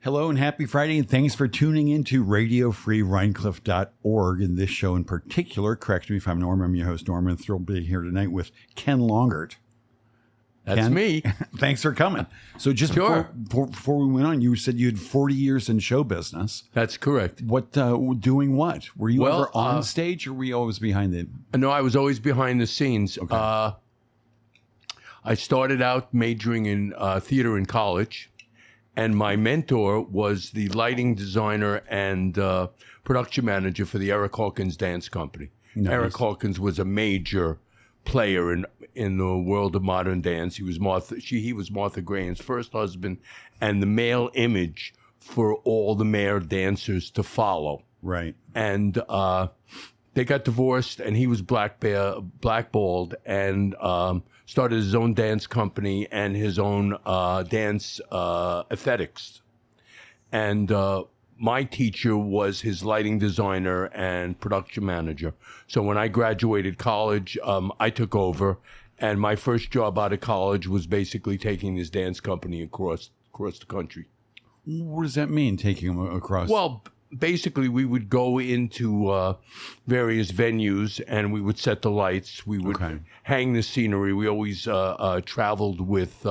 Hello and happy Friday, and thanks for tuning in to RadioFreeRhinecliff.org. In this show in particular, correct me if I'm Norm, I'm your host, Norm, and thrilled to be here tonight with Ken Longert. That's Ken, me. Thanks for coming. So just before we went on, you said you had 40 years in show business. That's correct. What, doing what? Were you ever on stage or were you always behind the... No, I was always behind the scenes. Okay. I started out majoring in theater in college, and my mentor was the lighting designer and production manager for the Eric Hawkins Dance Company. Nice. Eric Hawkins was a major player in the world of modern dance. He was Martha Graham's first husband and the male image for all the male dancers to follow. Right. And they got divorced, and he was blackballed, and started his own dance company and his own dance aesthetics. And my teacher was his lighting designer and production manager. So when I graduated college, I took over, and my first job out of college was basically taking this dance company across the country. What does that mean, taking them across? Well, basically, we would go into various venues, and we would set the lights. We would hang the scenery. We always traveled with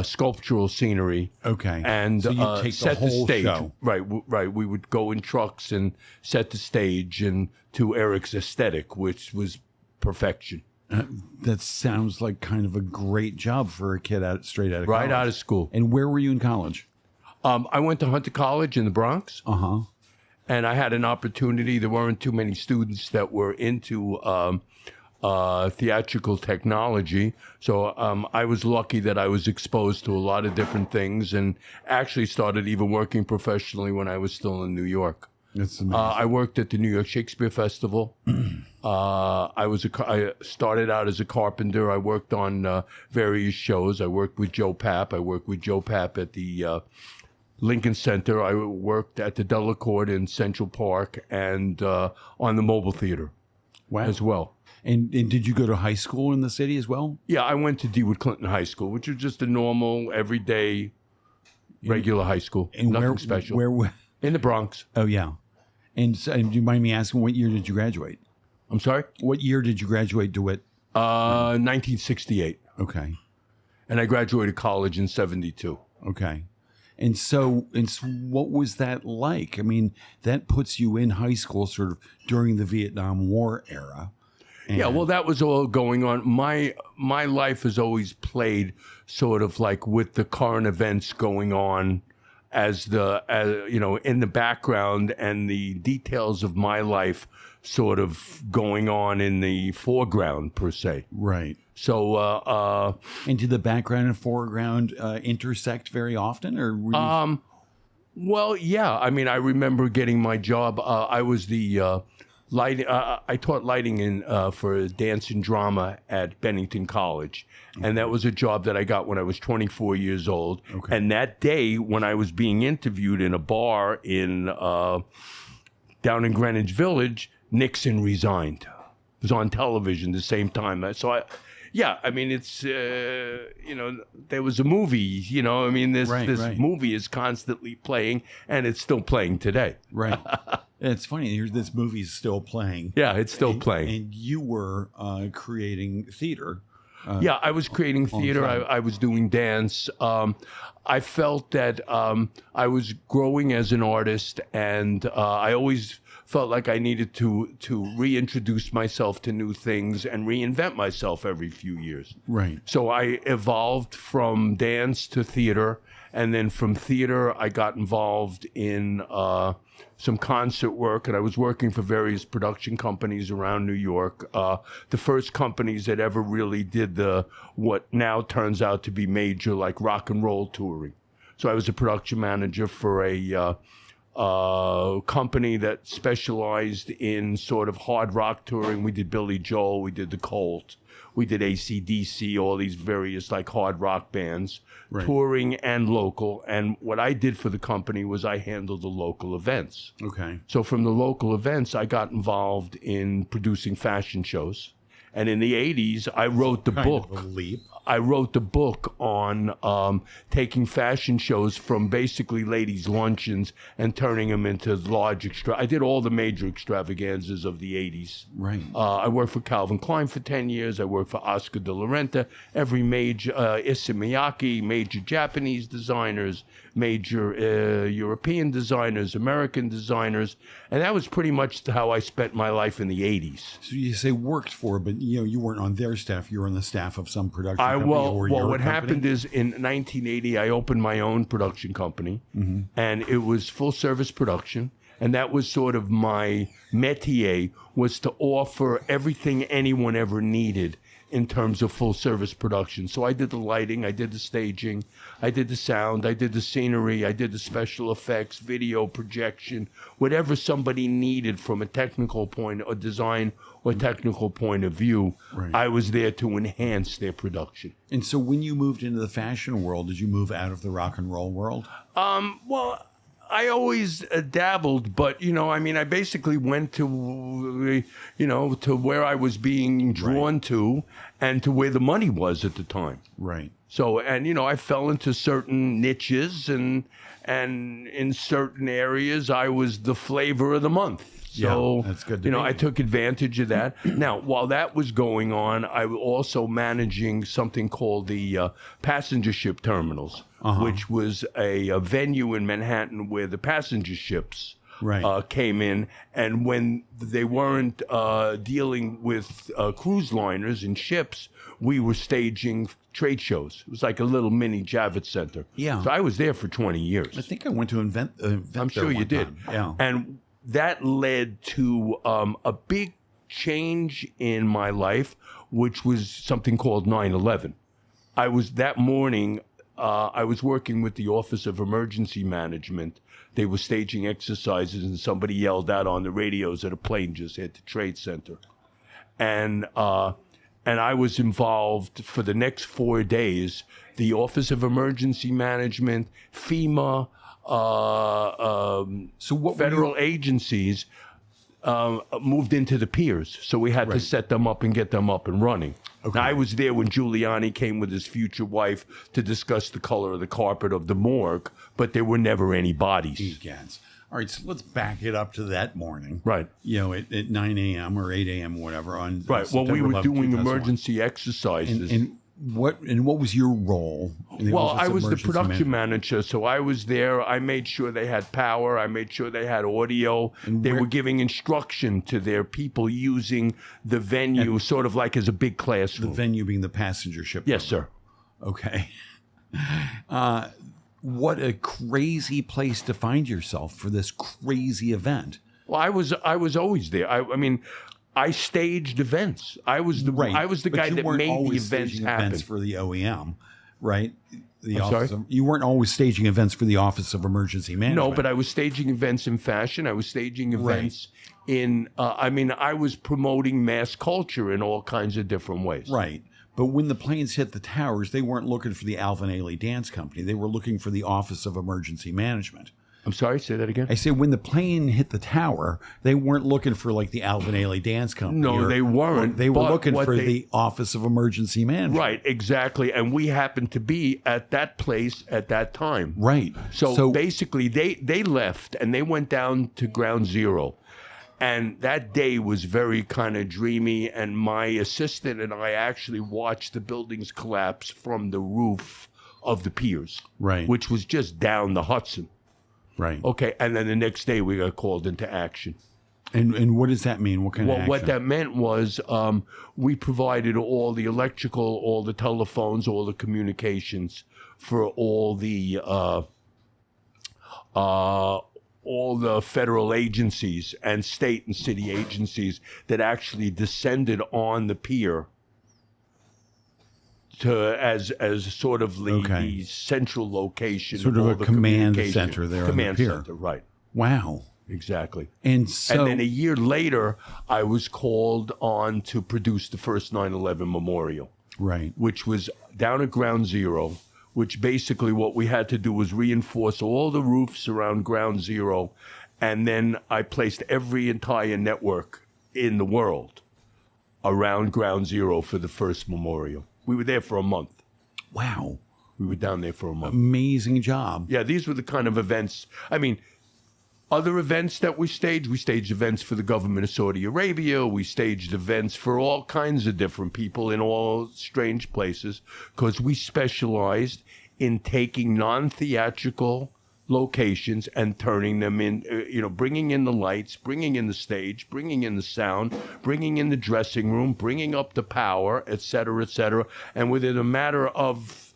sculptural scenery. Okay. And so you take set the whole stage. Show. Right. We would go in trucks and set the stage, and to Eric's aesthetic, which was perfection. That sounds like kind of a great job for a kid straight out of college. Right out of school. And where were you in college? I went to Hunter College in the Bronx. And I had an opportunity. There weren't too many students that were into theatrical technology. So I was lucky that I was exposed to a lot of different things, and actually started even working professionally when I was still in New York. That's amazing. I worked at the New York Shakespeare Festival. I started out as a carpenter. I worked on various shows. I worked with Joe Papp. I worked with Joe Papp at the Lincoln Center. I worked at the Delacorte in Central Park, and on the Mobile Theater as well. And did you go to high school in the city as well? Yeah, I went to DeWitt Clinton High School, which was just a normal, everyday, regular high school. And nothing special. Where? In the Bronx. Oh, yeah. And do you mind me asking, what year did you graduate? I'm sorry? What year did you graduate DeWitt? 1968. Okay. And I graduated college in 72. Okay. And so what was that like? I mean, that puts you in high school sort of during the Vietnam War era. Yeah, well, that was all going on. My life has always played sort of like with the current events going on as in the background, and the details of my life sort of going on in the foreground, per se. Right. So, and did the background and foreground intersect very often, or were you... Well, yeah. I mean, I remember getting my job. I was the lighting. I taught lighting for dance and drama at Bennington College, and that was a job that I got when I was 24 years old. Okay. And that day, when I was being interviewed in a bar in down in Greenwich Village, Nixon resigned. It was on television the same time. So I mean, it's, there was a movie, I mean, this movie is constantly playing, and it's still playing today. Right. It's funny, this movie's still playing. Yeah, it's still playing. And you were creating theater. Yeah, I was creating theater. I was doing dance. I felt that I was growing as an artist, and I always felt like I needed to reintroduce myself to new things and reinvent myself every few years. Right. So I evolved from dance to theater, and then from theater I got involved in some concert work, and I was working for various production companies around New York. The first companies that ever really did what now turns out to be major, like rock and roll touring. So I was a production manager for a company that specialized in sort of hard rock touring. We did Billy Joel, we did the Cult, we did AC/DC, all these various like hard rock bands, touring and local. And what I did for the company was I handled the local events. Okay. So from the local events, I got involved in producing fashion shows. And in the 80s, I wrote the book. Kind of a leap. I wrote the book on taking fashion shows from basically ladies' luncheons and turning them into large I did all the major extravaganzas of the 80s. Right. I worked for Calvin Klein for 10 years. I worked for Oscar de la Renta, every major Issey Miyake, major Japanese designers, major European designers, American designers. And that was pretty much how I spent my life in the 80s. So you say worked for, but you weren't on their staff. You were on the staff of some production company or your what company? happened is in 1980, I opened my own production company, and it was full service production. And that was sort of my métier, was to offer everything anyone ever needed in terms of full service production. So I did the lighting, I did the staging, I did the sound, I did the scenery, I did the special effects, video projection, whatever somebody needed from a technical point or design or technical point of view. Right. I was there to enhance their production. And so when you moved into the fashion world, did you move out of the rock and roll world? Well, I always dabbled, but, I basically went to, to where I was being drawn to and to where the money was at the time. Right. So, and, I fell into certain niches and in certain areas, I was the flavor of the month. So, yeah, that's good to I took advantage of that. Now, while that was going on, I was also managing something called the passenger ship terminals, which was a venue in Manhattan where the passenger ships came in. And when they weren't dealing with cruise liners and ships, we were staging trade shows. It was like a little mini Javits Center. Yeah. So I was there for 20 years. I think I went to invent I'm sure you did. Yeah. And that led to a big change in my life, which was something called 9/11. That morning, I was working with the Office of Emergency Management. They were staging exercises, and somebody yelled out on the radios that a plane just hit the Trade Center. And I was involved for the next 4 days. The Office of Emergency Management, FEMA, so what federal agencies moved into the piers, so we had to set them up and get them up and running. Okay. Now, I was there when Giuliani came with his future wife to discuss the color of the carpet of the morgue, but there were never any bodies. Egans. All right, so let's back it up to that morning. Right. At 9 a.m. or 8 a.m. or whatever. Well, we were doing emergency exercises. And what was your role in the Office I of was the Emergency production Management? manager, so I was there. I made sure they had power. I made sure they had audio. They were giving instruction to their people using the venue sort of like as a big classroom. The venue being the passenger ship. Yes, sir. Okay. What a crazy place to find yourself for this crazy event. Well, I was always there. I staged events. I was the guy that made the events happen. Events for the OEM, right? Sorry? You weren't always staging events for the Office of Emergency Management. No, but I was staging events in fashion. I was staging events in. I was promoting mass culture in all kinds of different ways. Right. But when the planes hit the towers, they weren't looking for the Alvin Ailey Dance Company. They were looking for the Office of Emergency Management. I'm sorry, say that again? I say when the plane hit the tower, they weren't looking for like the Alvin Ailey Dance Company. No, they weren't. They were looking for the Office of Emergency Management. Right, exactly. And we happened to be at that place at that time. Right. So basically, they left and they went down to ground zero. And that day was very kind of dreamy, and my assistant and I actually watched the buildings collapse from the roof of the piers, which was just down the Hudson. Right. Okay, and then the next day we got called into action. And what does that mean? What kind of action? What that meant was we provided all the electrical, all the telephones, all the communications for all the federal agencies and state and city agencies that actually descended on the pier as sort of the central location. Sort of a command center there on the pier. Command center, right. Wow. Exactly. And then a year later, I was called on to produce the first 9/11 memorial. Right. Which was down at Ground Zero, which basically what we had to do was reinforce all the roofs around Ground Zero. And then I placed every entire network in the world around Ground Zero for the first memorial. We were there for a month. Wow. We were down there for a month. Amazing job. Yeah, these were the kind of events. I mean, other events that we staged events for the government of Saudi Arabia. We staged events for all kinds of different people in all strange places because we specialized in taking non-theatrical locations and turning them in, bringing in the lights, bringing in the stage, bringing in the sound, bringing in the dressing room, bringing up the power, et cetera, and within a matter of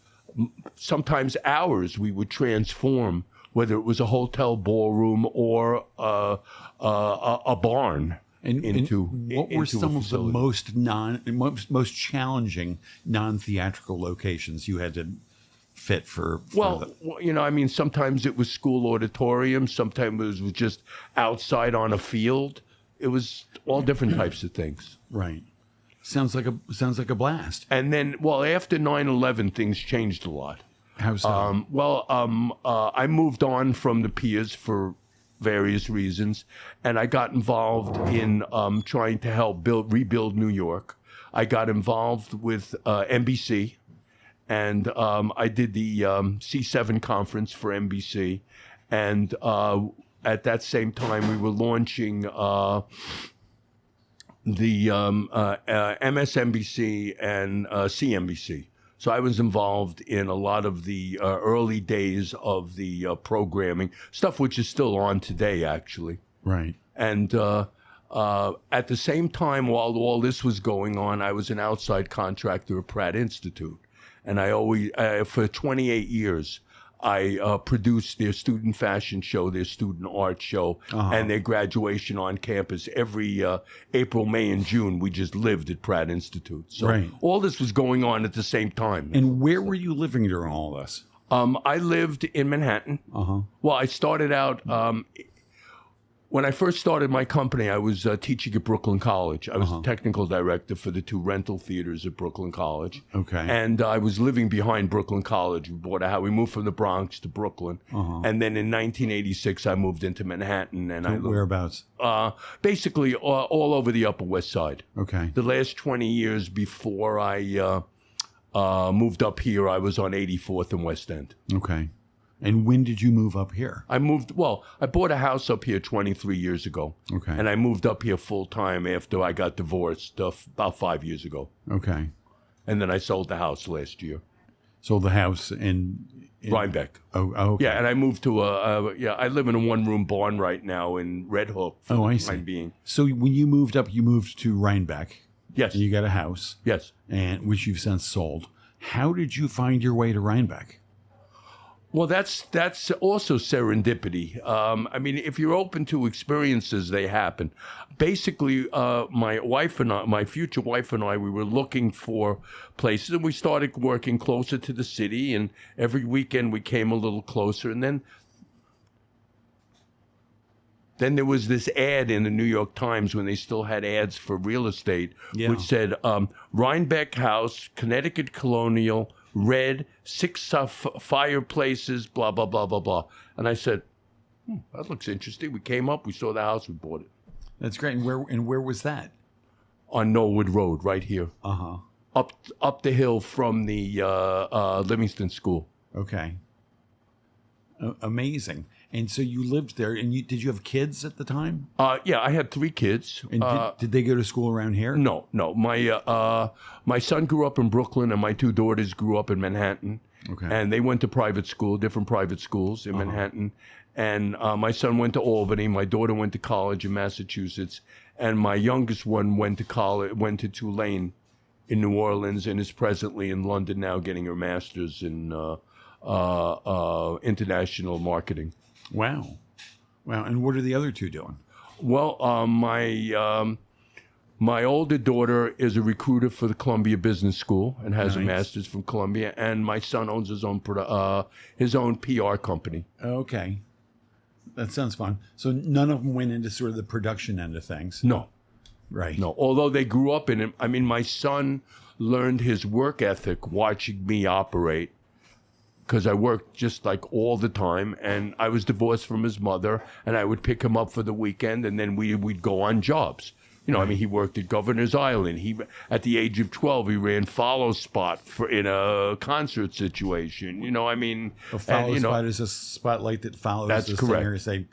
sometimes hours, we would transform, whether it was a hotel ballroom or a barn, into what were some of the most challenging non-theatrical locations you had to fit for sometimes it was school auditoriums, sometimes it was just outside on a field. It was all different types of things. Right. Sounds like a blast. And then, after 9/11, things changed a lot. How so? I moved on from the Piers for various reasons, and I got involved in trying to help rebuild New York. I got involved with NBC, and I did the C7 conference for NBC, and at that same time, we were launching the MSNBC and CNBC. So I was involved in a lot of the early days of the programming, stuff which is still on today, actually. Right. And at the same time, while all this was going on, I was an outside contractor at Pratt Institute. And I always, for 28 years, I produced their student fashion show, their student art show, and their graduation on campus every April, May, and June. We just lived at Pratt Institute. So all this was going on at the same time. And where were you living during all this? I lived in Manhattan. Well, I started out... when I first started my company, I was teaching at Brooklyn College. I was the technical director for the 2 rental theaters at Brooklyn College. Okay. And I was living behind Brooklyn College. We bought a house. We moved from the Bronx to Brooklyn. And then in 1986, I moved into Manhattan. And whereabouts? Basically, all over the Upper West Side. Okay. The last 20 years before I moved up here, I was on 84th and West End. Okay. And when did you move up here? I bought a house up here 23 years ago. Okay. And I moved up here full time after I got divorced about 5 years ago. Okay. And then I sold the house last year. Sold the house in Rhinebeck. Oh, okay. Yeah, and I moved to I live in a 1-room barn right now in Red Hook for the time being. So when you moved up, you moved to Rhinebeck. Yes. And you got a house. Yes. And which you've since sold. How did you find your way to Rhinebeck? Well, that's also serendipity. I mean, if you're open to experiences, they happen. Basically, my future wife and I, we were looking for places, and we started working closer to the city, and every weekend we came a little closer. And then there was this ad in the New York Times when they still had ads for real estate, which said, Rhinebeck House, Connecticut Colonial, red, 6 fireplaces, blah, blah, blah, blah, blah. And I said, that looks interesting. We came up, we saw the house, we bought it. That's great. And where was that? On Norwood Road, right here. Up the hill from the Livingston School. Okay. Amazing. And so you lived there, and did you have kids at the time? Yeah, I had 3 kids. And did they go to school around here? No. My son grew up in Brooklyn, and my 2 daughters grew up in Manhattan. Okay. And they went to different private schools in Manhattan. And my son went to Albany. My daughter went to college in Massachusetts. And my youngest one went to Tulane in New Orleans, and is presently in London now getting her master's in international marketing. Wow. And what are the other 2 doing? Well, my older daughter is a recruiter for the Columbia Business School and has a master's from Columbia, and my son owns his own PR company. Okay. That sounds fun. So none of them went into sort of the production end of things? No. Right. No, although they grew up in it. I mean, my son learned his work ethic watching me operate, because I worked just like all the time, and I was divorced from his mother, and I would pick him up for the weekend, and then we'd go on jobs. You know, I mean, he worked at Governor's Island. At the age of 12, he ran follow spot in a concert situation. You know, I mean, A follow spot is a spotlight that follows That's the correct. singer as they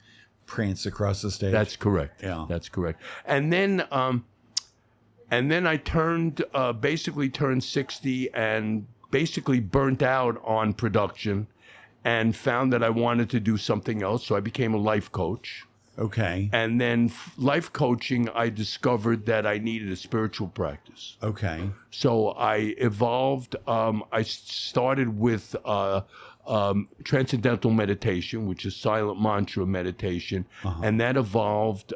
prance across the stage. That's correct. Yeah. That's correct. And then I basically turned 60 and basically burnt out on production and found that I wanted to do something else. So I became a life coach. Okay. And then life coaching, I discovered that I needed a spiritual practice. Okay. So I evolved. I started with transcendental meditation, which is silent mantra meditation. And that evolved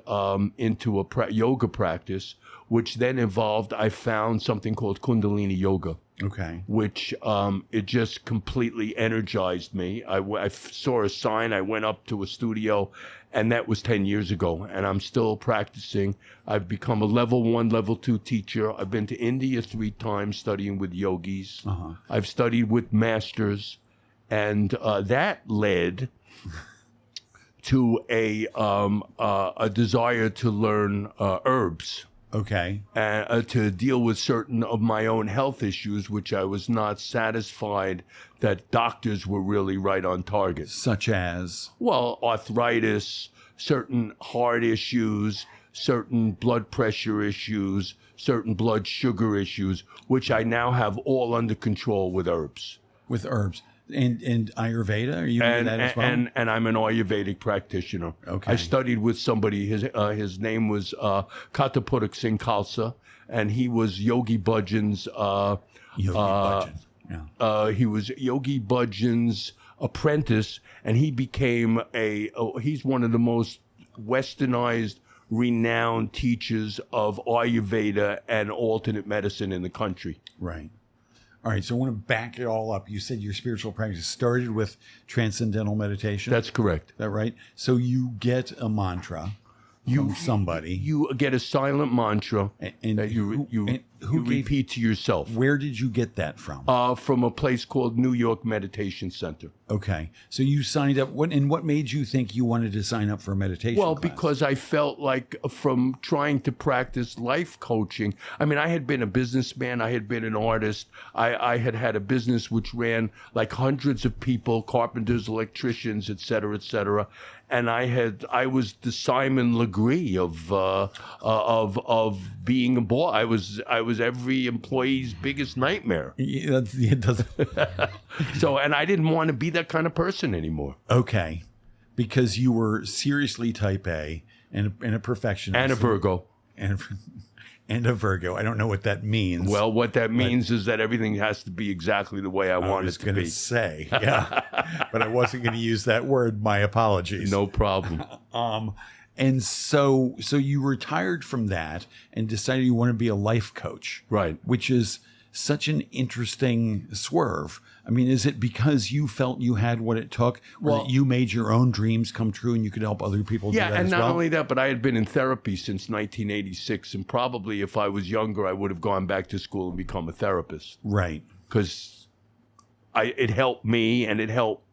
into a yoga practice, which then evolved. I found something called Kundalini yoga. Okay. Which it just completely energized me. I saw a sign. I went up to a studio, and that was 10 years ago, and I'm still practicing. I've become a level 1, level 2 teacher. I've been to India 3 times studying with yogis. I've studied with masters, and that led to a desire to learn herbs. Okay. To deal with certain of my own health issues, which I was not satisfied that doctors were really right on target. Such as? Well, arthritis, certain heart issues, certain blood pressure issues, certain blood sugar issues, which I now have all under control with herbs. With herbs. And Ayurveda? Are you into that as well? And I'm an Ayurvedic practitioner. Okay. I studied with somebody. His name was Katapurak Singh Khalsa, and he was Yogi Bhajan's. Yogi Bhajan. Yeah. He was Yogi Bhajan's apprentice, and he became he's one of the most westernized, renowned teachers of Ayurveda and alternate medicine in the country. Right. All right, so I want to back it all up. You said your spiritual practice started with transcendental meditation. That's correct. Is that right? So you get a mantra from somebody. You get a silent mantra And that you repeat to yourself. Where did you get that from? From a place called New York Meditation Center. Okay, so you signed up. What made you think you wanted to sign up for a meditation Well, class? because I felt like from trying to practice life coaching, I mean, I had been a businessman, I had been an artist, I had a business which ran like hundreds of people, carpenters, electricians, et cetera, and I was the Simon Legree of being a boss. I was every employee's biggest nightmare. It doesn't. So, and I didn't want to be that kind of person anymore. Okay, because you were seriously type A and a perfectionist. And a Virgo. And a Virgo. I don't know what that means. Well, what that means is that everything has to be exactly the way I want it to be. I was going to say, yeah, but I wasn't going to use that word. My apologies. No problem. And so you retired from that and decided you want to be a life coach. Right. Which is such an interesting swerve. I mean, is it because you felt you had what it took, or that you made your own dreams come true and you could help other people do that and as not well? only that, but I had been in therapy since 1986, and probably if I was younger, I would have gone back to school and become a therapist. Right. Because it helped me, and it helped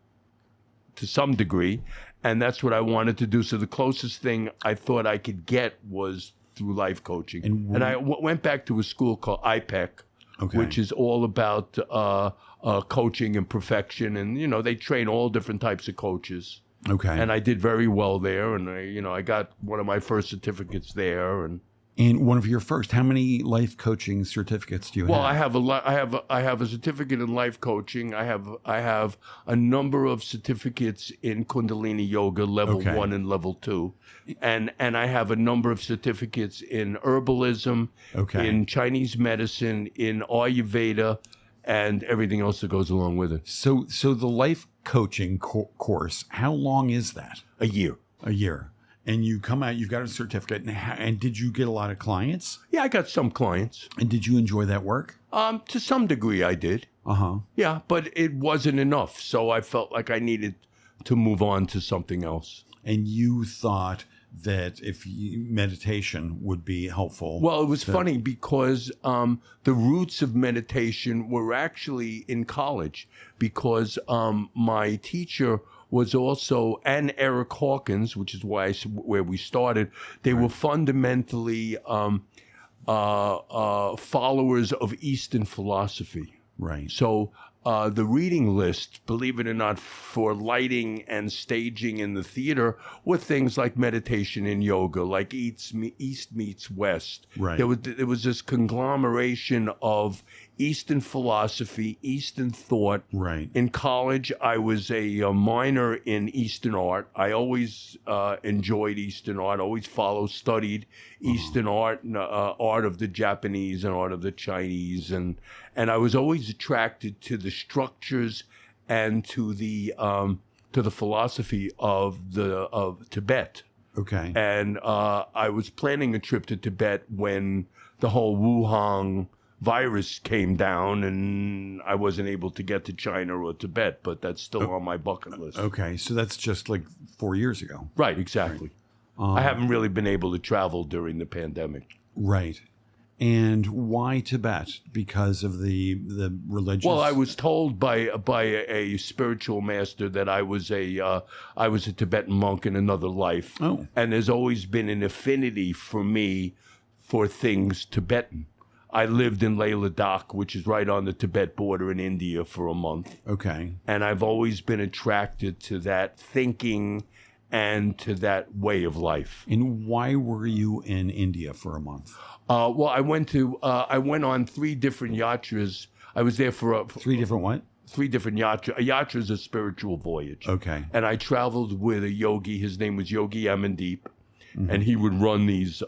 to some degree, and that's what I wanted to do. So the closest thing I thought I could get was through life coaching. And I went back to a school called IPEC, which is all about coaching and perfection. And, they train all different types of coaches. Okay. And I did very well there. And, I got one of my first certificates there. And one of your first. How many life coaching certificates do you have? Well, I have a certificate in life coaching. I have a number of certificates in Kundalini yoga, level 1 and level 2, and I have a number of certificates in herbalism, in Chinese medicine, in Ayurveda, and everything else that goes along with it. So the life coaching course, how long is that? A year. A year. And you come out, you've got a certificate. And did you get a lot of clients? Yeah, I got some clients. And did you enjoy that work? To some degree, I did. Yeah, but it wasn't enough. So I felt like I needed to move on to something else. And you thought that meditation would be helpful. Well, it was funny because the roots of meditation were actually in college, because my teacher was also, and Eric Hawkins, which is where we started. They were fundamentally followers of Eastern philosophy. Right. So the reading list, believe it or not, for lighting and staging in the theater were things like meditation and yoga, like East meets West. Right. There was this conglomeration of Eastern philosophy, Eastern thought. Right. In college, I was a minor in Eastern art. I always enjoyed Eastern art, always studied Eastern art, art of the Japanese and art of the Chinese. And I was always attracted to the structures and to the philosophy of Tibet. Okay. And I was planning a trip to Tibet when the whole Wuhan virus came down, and I wasn't able to get to China or Tibet, but that's still on my bucket list. Okay, so that's just like 4 years ago. Right, exactly. I haven't really been able to travel during the pandemic. Right. And why Tibet? Because of the religious. Well, I was told by a spiritual master that I was a Tibetan monk in another life. Oh. And there's always been an affinity for me for things Tibetan. I lived in Leh Ladakh, which is right on the Tibet border in India, for a month. Okay. And I've always been attracted to that thinking and to that way of life. And why were you in India for a month? Well, I went on 3 different yatras. I was there for 3 different what? 3 different yatras. A yatra is a spiritual voyage. Okay. And I traveled with a yogi. His name was Yogi Amandeep, and he would run these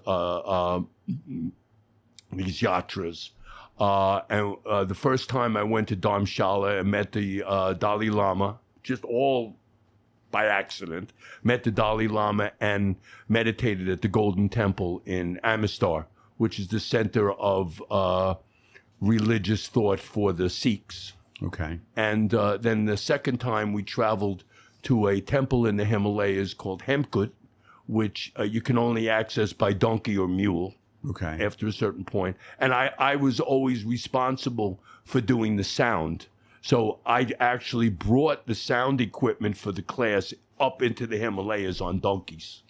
yatras. And the first time I went to Dharamshala and met the Dalai Lama, just all by accident, met the Dalai Lama and meditated at the Golden Temple in Amritsar, which is the center of religious thought for the Sikhs. Okay. And then the second time we traveled to a temple in the Himalayas called Hammoud, which you can only access by donkey or mule. Okay. After a certain point. And I was always responsible for doing the sound. So I actually brought the sound equipment for the class up into the Himalayas on donkeys.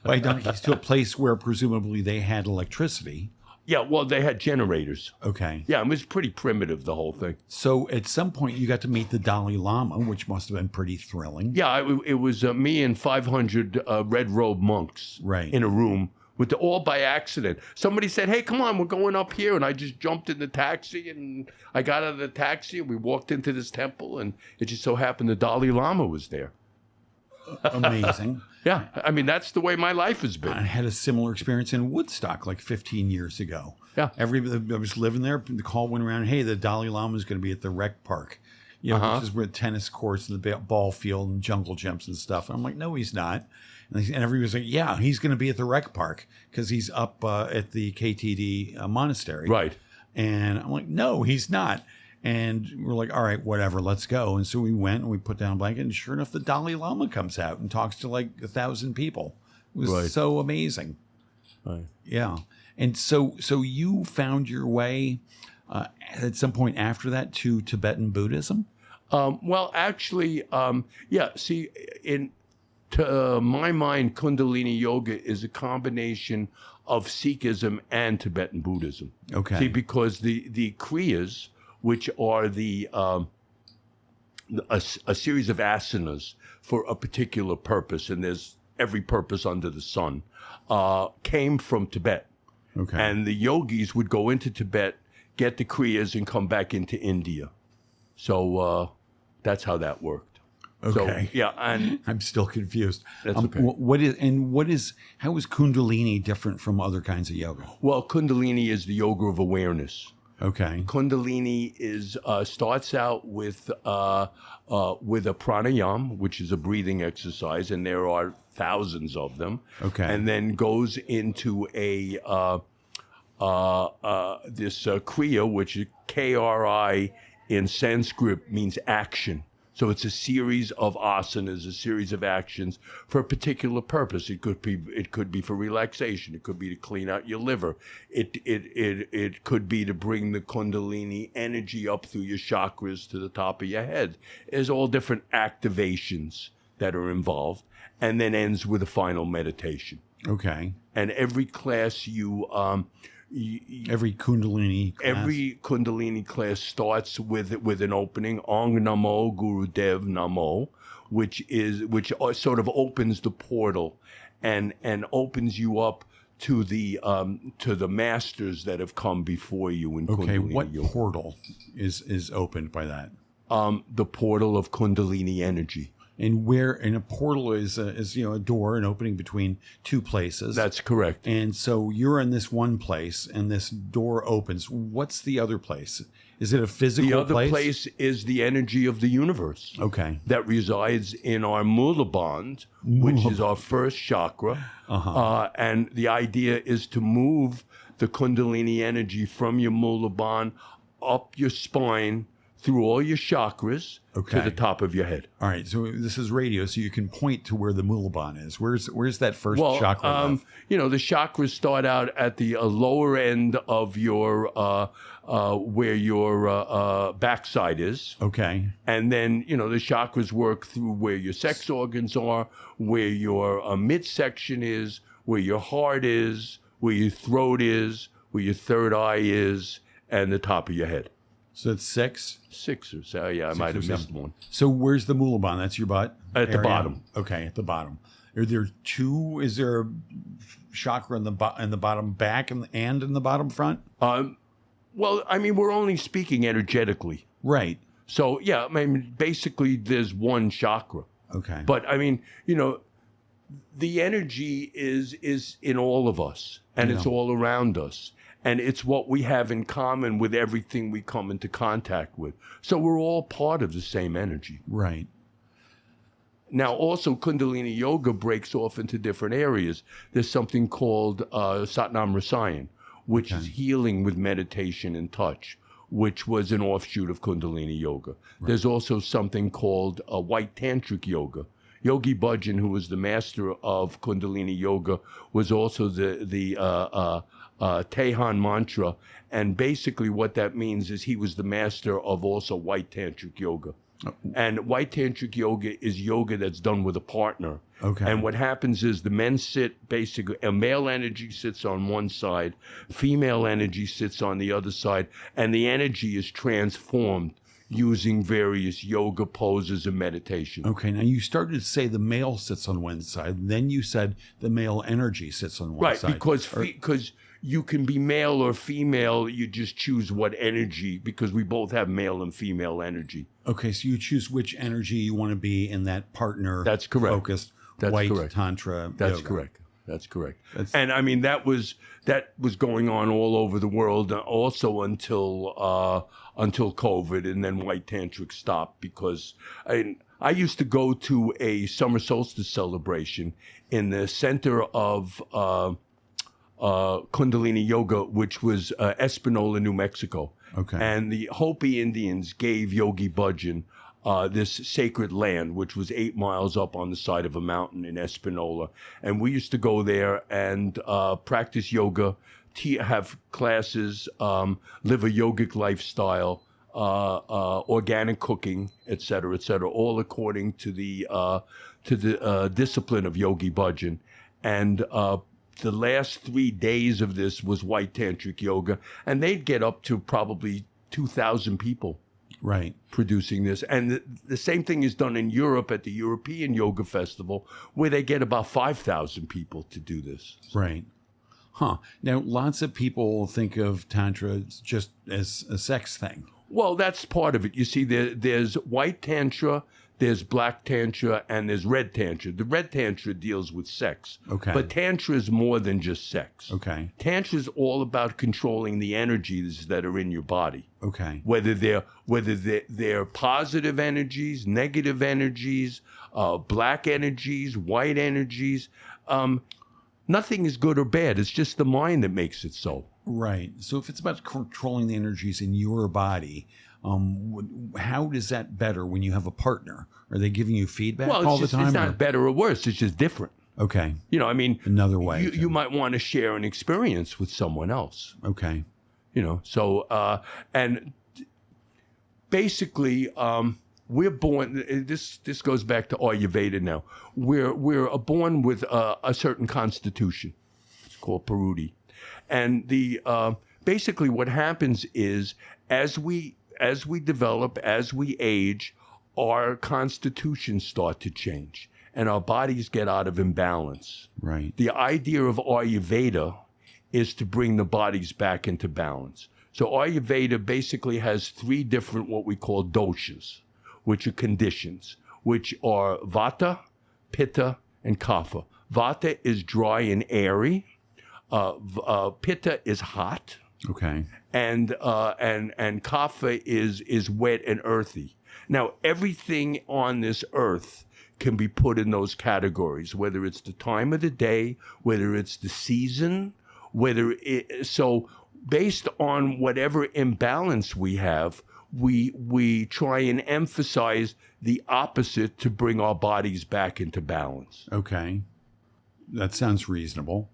By donkeys to a place where presumably they had electricity. Yeah, well, they had generators. Okay. Yeah, it was pretty primitive, the whole thing. So at some point you got to meet the Dalai Lama, which must have been pretty thrilling. Yeah, it was me and 500 red robe monks in a room. All by accident. Somebody said, "Hey, come on, we're going up here." And I just jumped in the taxi, and I got out of the taxi, and we walked into this temple, and it just so happened the Dalai Lama was there. Amazing. Yeah, I mean, that's the way my life has been. I had a similar experience in Woodstock like 15 years ago. Yeah. I was living there, the call went around, hey, the Dalai Lama is going to be at the rec park. You know, which is where tennis courts and the ball field and jungle gyms and stuff. And I'm like, no, he's not. And everybody was like, yeah, he's going to be at the rec park because he's up at the KTD monastery. Right. And I'm like, no, he's not. And we're like, all right, whatever, let's go. And so we went and we put down a blanket, and sure enough, the Dalai Lama comes out and talks to like 1,000 people. It was so amazing. Right. Yeah. And so you found your way at some point after that to Tibetan Buddhism? Well, actually, yeah. See, to my mind, Kundalini Yoga is a combination of Sikhism and Tibetan Buddhism. Okay. See, because the Kriyas, which are a series of asanas for a particular purpose, and there's every purpose under the sun, came from Tibet. Okay. And the yogis would go into Tibet, get the Kriyas, and come back into India. So that's how that worked. Okay. So, yeah, and I'm still confused. That's okay. How is Kundalini different from other kinds of yoga? Well, Kundalini is the yoga of awareness. Okay. Kundalini starts out with a pranayama, which is a breathing exercise, and there are thousands of them. Okay. And then goes into this kriya, which is Kri in Sanskrit means action. So it's a series of asanas, a series of actions for a particular purpose. It could be for relaxation. It could be to clean out your liver. It could be to bring the Kundalini energy up through your chakras to the top of your head. There's all different activations that are involved, and then ends with a final meditation. Okay. And every class every Kundalini class. Every Kundalini class starts with an opening, Ong Namo Gurudev Namo, which sort of opens the portal and opens you up to the masters that have come before you in Kundalini. Okay, what yoga. portal is opened by that? The portal of Kundalini energy. And a portal is a door, an opening between two places. That's correct. And so you're in this one place, and this door opens. What's the other place? Is it a physical place? The other place is the energy of the universe. Okay. That resides in our Mula Bandh, which is our first chakra. And the idea is to move the Kundalini energy from your Mula Bandh up your spine, through all your chakras to the top of your head. All right. So this is radio, so you can point to where the Mula Bandh is. Where's that first chakra? The chakras start out at the lower end of your where your backside is. Okay. And then the chakras work through where your sex organs are, where your midsection is, where your heart is, where your throat is, where your third eye is, and the top of your head. So it's 6? 6 or so. Yeah, I might have missed one. So where's the Mula Bandh? That's your butt? At the bottom. Okay, at the bottom. Are there two? Is there a chakra in the bottom back and in the bottom front? Well, I mean, we're only speaking energetically. Right. So, yeah, I mean, basically there's one chakra. Okay. But, I mean, the energy is in all of us, and it's all around us. And it's what we have in common with everything we come into contact with. So we're all part of the same energy. Right. Now, also, Kundalini Yoga breaks off into different areas. There's something called Satnam Rasayan, which is healing with meditation and touch, which was an offshoot of Kundalini Yoga. Right. There's also something called White Tantric Yoga. Yogi Bhajan, who was the master of Kundalini Yoga, was also the Tehan mantra, and basically what that means is he was the master of also White Tantric Yoga. And White Tantric Yoga is yoga that's done with a partner. Okay. And what happens is the men sit basically, a male energy sits on one side, female energy sits on the other side, and the energy is transformed using various yoga poses and meditation. Okay, now you started to say the male sits on one side, then you said the male energy sits on one side. Right, because you can be male or female, you just choose what energy, because we both have male and female energy. Okay, so you choose which energy you want to be in that partner. That's correct. Focused That's white correct. Tantra That's yoga. correct. That's correct. And I mean, that was going on all over the world, also until COVID, and then White Tantric stopped because I used to go to a summer solstice celebration in the center of Kundalini Yoga, which was Espanola, New Mexico. Okay. And the Hopi Indians gave Yogi Bhajan this sacred land, which was 8 miles up on the side of a mountain in Espanola. And we used to go there and practice yoga, have classes, live a yogic lifestyle, organic cooking, et cetera, all according to the discipline of Yogi Bhajan. And the last 3 days of this was White Tantric Yoga, and they'd get up to probably 2,000 people. Right. Producing this. And the same thing is done in Europe at the European Yoga Festival, where they get about 5,000 people to do this. Right. Huh. Now, lots of people think of Tantra just as a sex thing. Well, that's part of it. You see, there's white Tantra, there's black Tantra, and there's red Tantra. The red Tantra deals with sex. Okay. But Tantra is more than just sex. Okay. Tantra is all about controlling the energies that are in your body. Okay. Whether they're positive energies, negative energies, black energies, white energies. Nothing is good or bad. It's just the mind that makes it so. Right. So if it's about controlling the energies in your body, How does that better when you have a partner? Are they giving you feedback all the time? It's not better or worse. It's just different. Okay. You know, I mean, another way. You might want to share an experience with someone else. Okay. You know, so and basically, we're born. This goes back to Ayurveda now. We're born with a certain constitution. It's called Parudi, and the basically what happens is as we develop, as we age, our constitutions start to change, and our bodies get out of imbalance. Right. The idea of Ayurveda is to bring the bodies back into balance. So Ayurveda basically has 3 different what we call doshas, which are conditions, which are Vata, Pitta, and Kapha. Vata is dry and airy. Pitta is hot. Okay. And Kapha is wet and earthy. Now, everything on this earth can be put in those categories, whether it's the time of the day, whether it's the season, so based on whatever imbalance we have, we try and emphasize the opposite to bring our bodies back into balance. Okay. That sounds reasonable.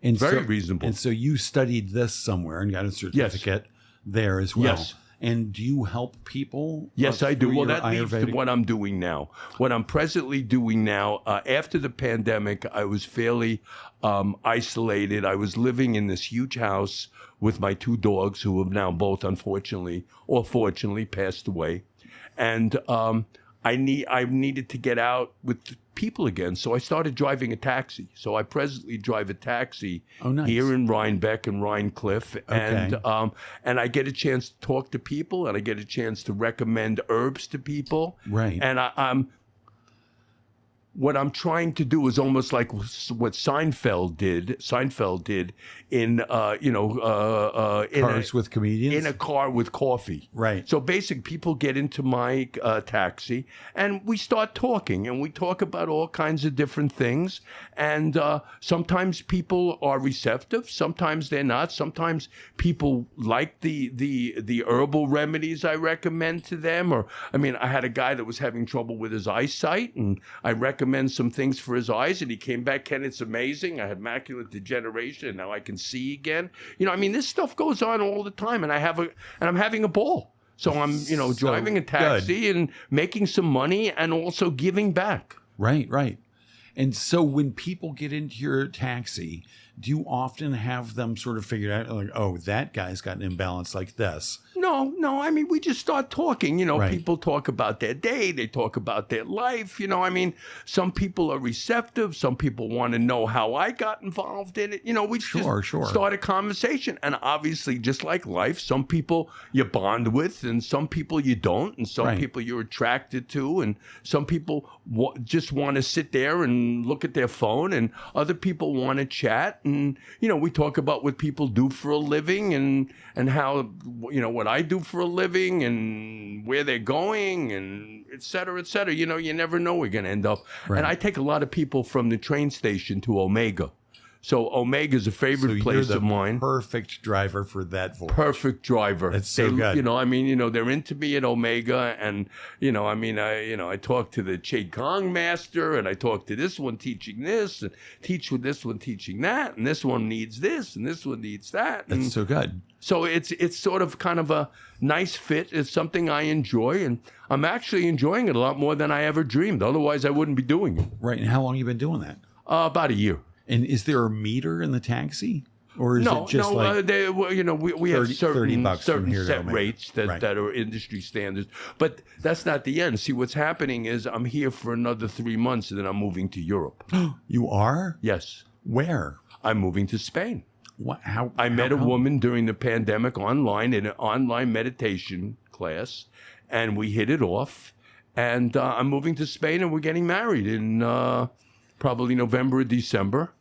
And Very reasonable. And so you studied this somewhere and got a certificate there as well. Yes. And do you help people? Yes, I do. Well, that leads to Ayurvedic? what I'm doing now. What I'm presently doing now, after the pandemic, I was fairly isolated. I was living in this huge house with my 2 dogs, who have now both, unfortunately or fortunately, passed away. And I needed to get out with people again, so I started driving a taxi. So I presently drive a taxi here in Rhinebeck and Rhinecliff, and I get a chance to talk to people, and I get a chance to recommend herbs to people. Right. And what I'm trying to do is almost like what Seinfeld did in Cars with comedians? in a car with coffee. Right. So basically, people get into my taxi and we start talking, and we talk about all kinds of different things. And sometimes people are receptive, sometimes they're not. Sometimes people like the herbal remedies I recommend to them. Or, I mean, I had a guy that was having trouble with his eyesight, and I recommend some things for his eyes, and he came back, Ken, it's amazing. I had macular degeneration, and now I can see again. You know, I mean, this stuff goes on all the time, and I'm having a ball. So I'm, driving a taxi and making some money and also giving back. Right, right. And so when people get into your taxi, do you often have them sort of figure out, like, oh, that guy's got an imbalance like this? No. I mean, we just start talking. Right. People talk about their day. They talk about their life. I mean, some people are receptive. Some people want to know how I got involved in it. We just start a conversation. And obviously, just like life, some people you bond with, and some people you don't, and some people you're attracted to, and some people just want to sit there and look at their phone, and other people want to chat. And, we talk about what people do for a living, and how, what I do for a living, and where they're going, and et cetera, et cetera. You never know where we're going to end up. Right. And I take a lot of people from the train station to Omega. So Omega is a favorite place of mine. Perfect driver for that voice. Perfect driver. That's so good. I mean, they're into me at Omega, and I talk to the Qigong master, and I talk to this one teaching this, and teach with this one teaching that, and this one needs this, and this one needs that. That's so good. So it's sort of kind of a nice fit. It's something I enjoy, and I'm actually enjoying it a lot more than I ever dreamed. Otherwise, I wouldn't be doing it. Right. And how long have you been doing that? About a year. And is there a meter in the taxi? Or is it just like we have certain set rates that are industry standards. But that's not the end. See, what's happening is I'm here for another 3 months, and then I'm moving to Europe. You are? Yes. Where? I'm moving to Spain. What? I met a woman during the pandemic online in an online meditation class, and we hit it off. And I'm moving to Spain, and we're getting married in probably November or December.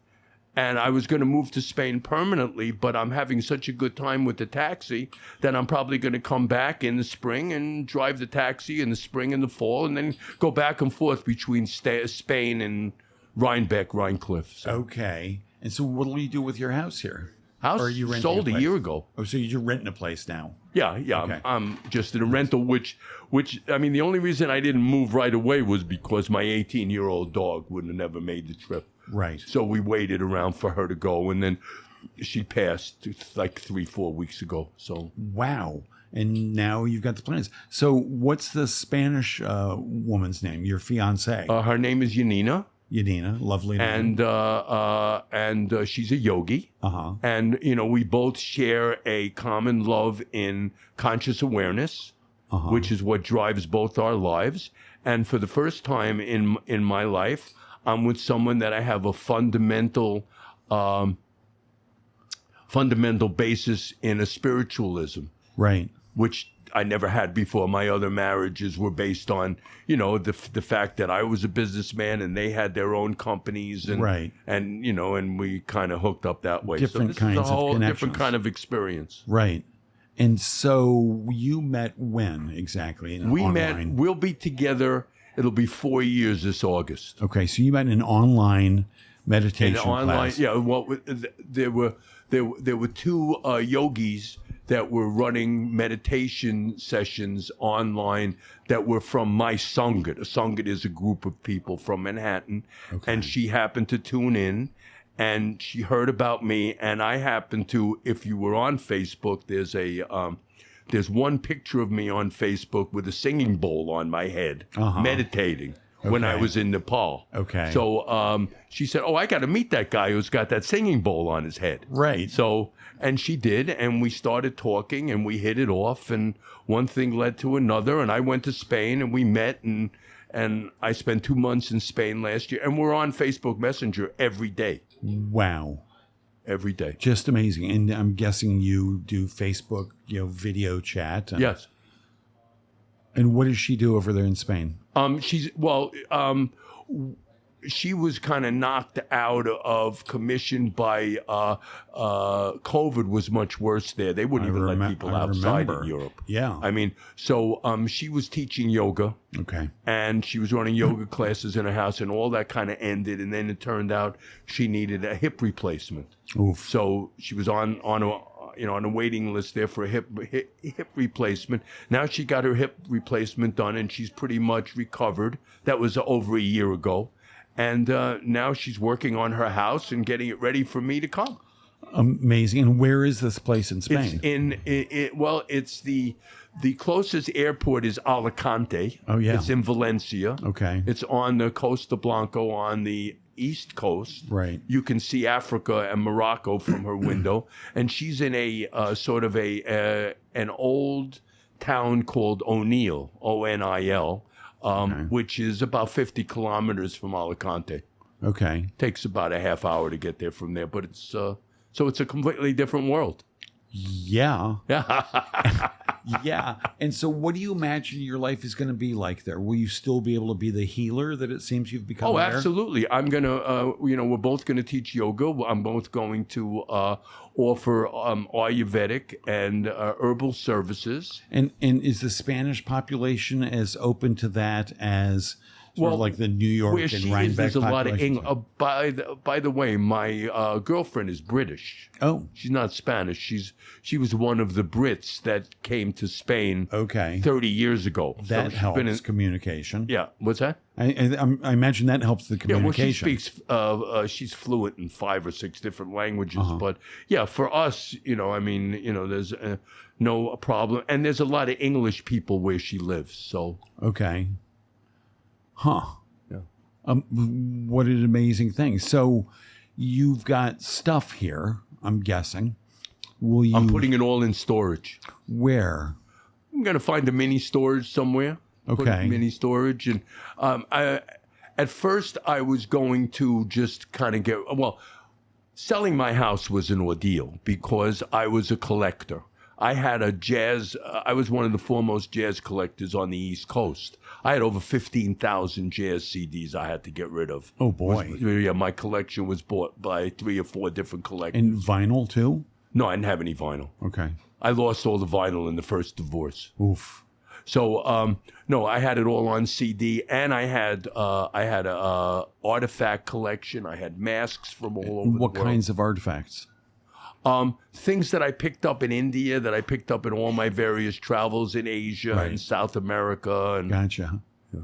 And I was going to move to Spain permanently, but I'm having such a good time with the taxi that I'm probably going to come back in the spring and drive the taxi in the spring and the fall, and then go back and forth between Spain and Rhinebeck, Rhinecliff. So. Okay. And so what will you do with your house here? House Or are you renting sold a a place? year ago. Oh, so you're renting a place now? Yeah. Okay. I'm just in a rental, which I mean, the only reason I didn't move right away was because my 18-year-old dog would have never made the trip. Right. So we waited around for her to go, and then she passed like 3-4 weeks ago. So Wow. And now you've got the plans. So what's the Spanish woman's name? Your fiance? her name is Yanina, Yadina. Lovely name. and she's a yogi. Uh-huh. And we both share a common love in conscious awareness, which is what drives both our lives. And for the first time in my life, I'm with someone that I have a fundamental basis in a spiritualism, Right. which I never had before. My other marriages were based on, the fact that I was a businessman and they had their own companies, and Right. and we kind of hooked up that way. Different so this kinds is of a whole different connections. kind of experience. Right. And so you met when exactly? We'll be together. It'll be 4 years this August. Okay, so you met in an online meditation Online, class. yeah. There were two yogis that were running meditation sessions online that were from my Sangat. A Sangat is a group of people from Manhattan, and she happened to tune in, and she heard about me, and I happened to. If you were on Facebook, there's one picture of me on Facebook with a singing bowl on my head, meditating. When I Okay. was in Nepal. Okay. So she said, I got to meet that guy who's got that singing bowl on his head. Right. So, and she did, and we started talking, and we hit it off, and one thing led to another, and I went to Spain, and we met, and I spent 2 months in Spain last year, and we're on Facebook Messenger every day. Wow. Every day. Just amazing. And I'm guessing you do Facebook, video chat. And, Yes. And what does she do over there in Spain? She was kind of knocked out of commission by COVID was much worse there. They wouldn't even let people outside in Europe. Yeah. I mean, so she was teaching yoga. Okay. And she was running yoga classes in her house, and all that kind of ended. And then it turned out she needed a hip replacement. Oof. So she was on a waiting list there for a hip replacement. Now she got her hip replacement done, and she's pretty much recovered. That was over a year ago. And now she's working on her house and getting it ready for me to come. Amazing. And where is this place in Spain? It's the closest airport is Alicante. Oh, yeah. It's in Valencia. Okay. It's on the Costa Blanco on the east coast. Right. You can see Africa and Morocco from her window, and she's in a sort of an old town called O'Neill, Onil, which is about 50 kilometers from Alicante. Okay. Takes about a half hour to get there from there, but it's it's a completely different world. Yeah. Yeah. And so what do you imagine your life is going to be like there? Will you still be able to be the healer that it seems you've become? Oh, there? absolutely. I'm going to, we're both going to teach yoga. I'm both going to offer ayurvedic and herbal services. And is the Spanish population as open to that as sort of like the New York Where and she Rhinebeck is, there's a lot of population? English. By the way, my girlfriend is British. Oh, She's not Spanish. She was one of the Brits that came to Spain okay. 30 years ago. That she's helps communication. Yeah. What's that? I imagine that helps the communication. Yeah, well, she speaks. She's fluent in 5 or 6 different languages. But yeah, for us, there's no problem, and there's a lot of English people where she lives. So Okay. Huh. Yeah. What an amazing thing. So you've got stuff here, I'm guessing. I'm putting it all in storage. Where? I'm going to find a mini storage somewhere. Put it in Okay. mini storage. And at first I was going to just kind of selling my house was an ordeal because I was a collector. I was one of the foremost jazz collectors on the East Coast. I had over 15,000 jazz CDs I had to get rid of. Oh, boy. My collection was bought by 3 or 4 different collectors. And vinyl too? No, I didn't have any vinyl. Okay. I lost all the vinyl in the first divorce. Oof. So, no, I had it all on CD, and I had a artifact collection. I had masks from all over the world. What kinds of artifacts? Things that I picked up in India, that I picked up in all my various travels in Asia and South America. And Gotcha. Yeah.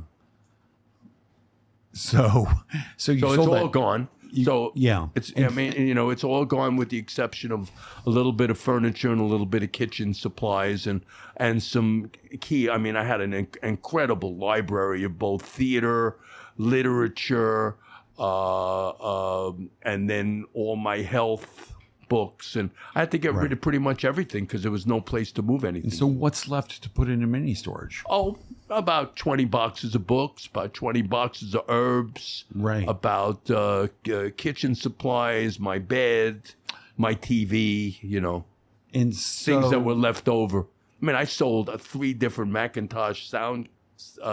So you so sold it's all that. gone. So Yeah. it's it's all gone with the exception of a little bit of furniture and a little bit of kitchen supplies and some key. I mean, I had an incredible library of both theater, literature, and then all my health books, and I had to get rid of pretty much everything because there was no place to move anything. So what's left to put in a mini storage? Oh, about 20 boxes of books, about 20 boxes of herbs, Right. about kitchen supplies, my bed, my TV, And things that were left over. I mean, I sold 3 different Macintosh sound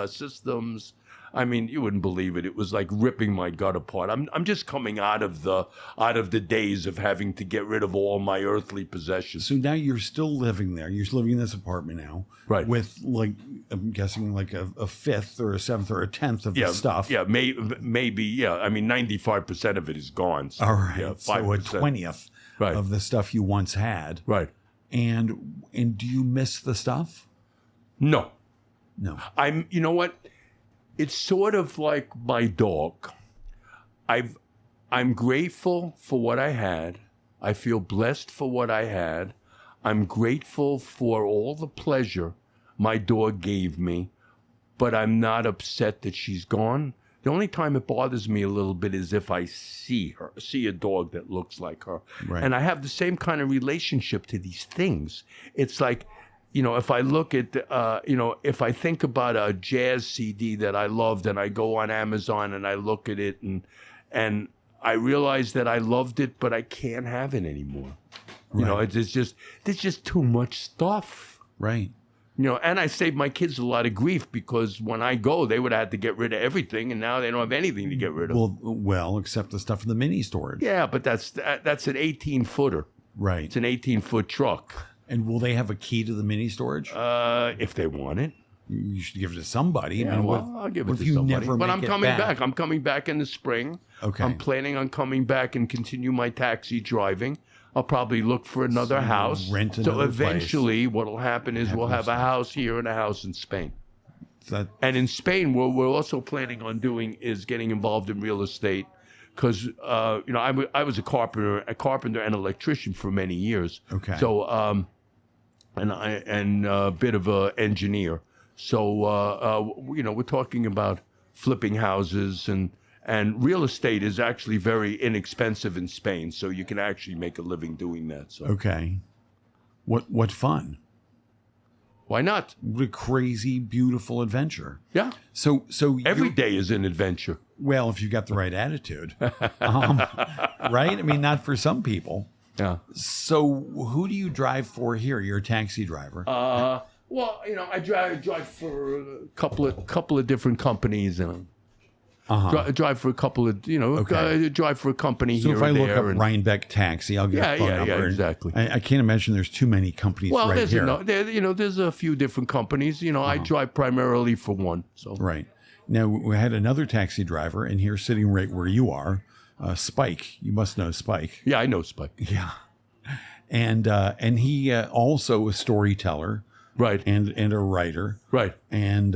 systems. I mean, you wouldn't believe it. It was like ripping my gut apart. I'm just coming out of the days of having to get rid of all my earthly possessions. So now you're still living there. You're living in this apartment now, Right. With I'm guessing like a fifth or a seventh or a tenth of the stuff. Yeah, maybe. Yeah, I mean, 95% of it is gone. So, All right. Yeah, so a 20th of the stuff you once had. Right. And do you miss the stuff? No. No. You know what? It's sort of like my dog. I'm grateful for what I had. I feel blessed for what I had. I'm grateful for all the pleasure my dog gave me, but I'm not upset that she's gone. The only time it bothers me a little bit is if I see a dog that looks like her. Right. And I have the same kind of relationship to these things. It's like, if I look at, if I think about a jazz CD that I loved and I go on Amazon and I look at it and I realize that I loved it, but I can't have it anymore. Right. There's just too much stuff. Right. And I saved my kids a lot of grief because when I go, they would have had to get rid of everything, and now they don't have anything to get rid of. Well, except the stuff in the mini storage. Yeah, but that's an 18-footer. Right. It's an 18-foot truck. And will they have a key to the mini storage? If they want it. You should give it to somebody. Yeah, I'll give it to you somebody. Never but make I'm it coming back. back. I'm coming back in the spring. Okay. I'm planning on coming back and continue my taxi driving. I'll probably look for another house. Rent so another eventually what will happen is we'll have a house here and a house in Spain. And in Spain, what we're also planning on doing is getting involved in real estate. Because I was a carpenter and electrician for many years. Okay. So and a bit of an engineer. So we're talking about flipping houses and real estate is actually very inexpensive in Spain. So you can actually make a living doing that. So Okay. What fun! why not? What a crazy, beautiful adventure. Yeah. So Every day is an adventure. Well, if you got the right attitude, right? I mean, not for some people. Yeah. So, who do you drive for here? You're a taxi driver. Well, I drive for a couple of different companies and drive for a couple of drive for a company so here if I and look there. up Rhinebeck Taxi, I'll get a phone number. Yeah, and exactly. I can't imagine there's too many companies Well, right here. there's a few different companies. I drive primarily for one. So Right. Now, we had another taxi driver, and here sitting right where you are, Spike. You must know Spike. Yeah, I know Spike. Yeah. And he also a storyteller. Right. And a writer. Right. And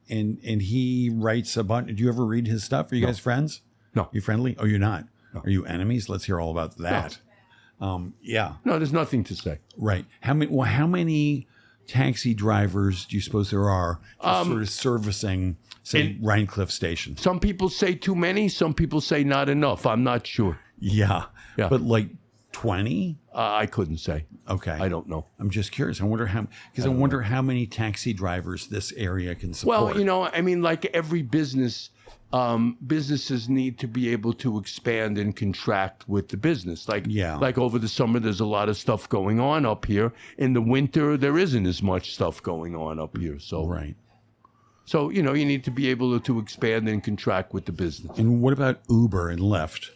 he writes a bunch. Do you ever read his stuff? Are you guys friends? No. You friendly? Oh, you're not? No. Are you enemies? Let's hear all about that. Yeah. No, there's nothing to say. Right. How many taxi drivers do you suppose there are just sort of servicing, say, Rhinecliff Station? Some people say too many. Some people say not enough. I'm not sure. Yeah. Yeah. But like 20? I couldn't say. Okay. I don't know. I'm just curious. I wonder how many taxi drivers this area can support. Well, I mean, like every business, businesses need to be able to expand and contract with the business. Like over the summer, there's a lot of stuff going on up here. In the winter, there isn't as much stuff going on up here. So right. So you need to be able to expand and contract with the business. And what about Uber and Lyft?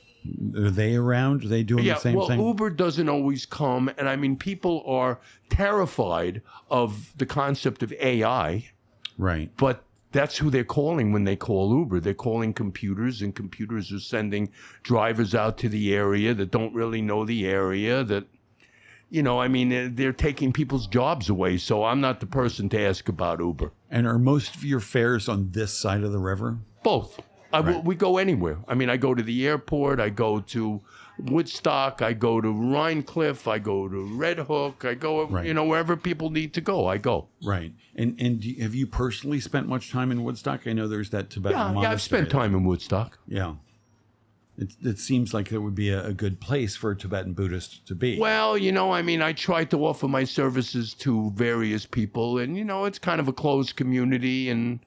Are they around? Are they doing the same thing? Uber doesn't always come. And I mean, people are terrified of the concept of AI. Right. But that's who they're calling when they call Uber. They're calling computers, and computers are sending drivers out to the area that don't really know the area. I mean, they're taking people's jobs away. So I'm not the person to ask about Uber. And are most of your fares on this side of the river? Both. Right. We go anywhere. I mean, I go to the airport. I go to Woodstock. I go to Rhinecliff. I go to Red Hook. I go, Right. Wherever people need to go, I go. Right. And have you personally spent much time in Woodstock? I know there's that Tibetan monastery. Yeah, I've spent time in Woodstock. Yeah. It seems like it would be a good place for a Tibetan Buddhist to be. Well, I mean, I tried to offer my services to various people, and, it's kind of a closed community, and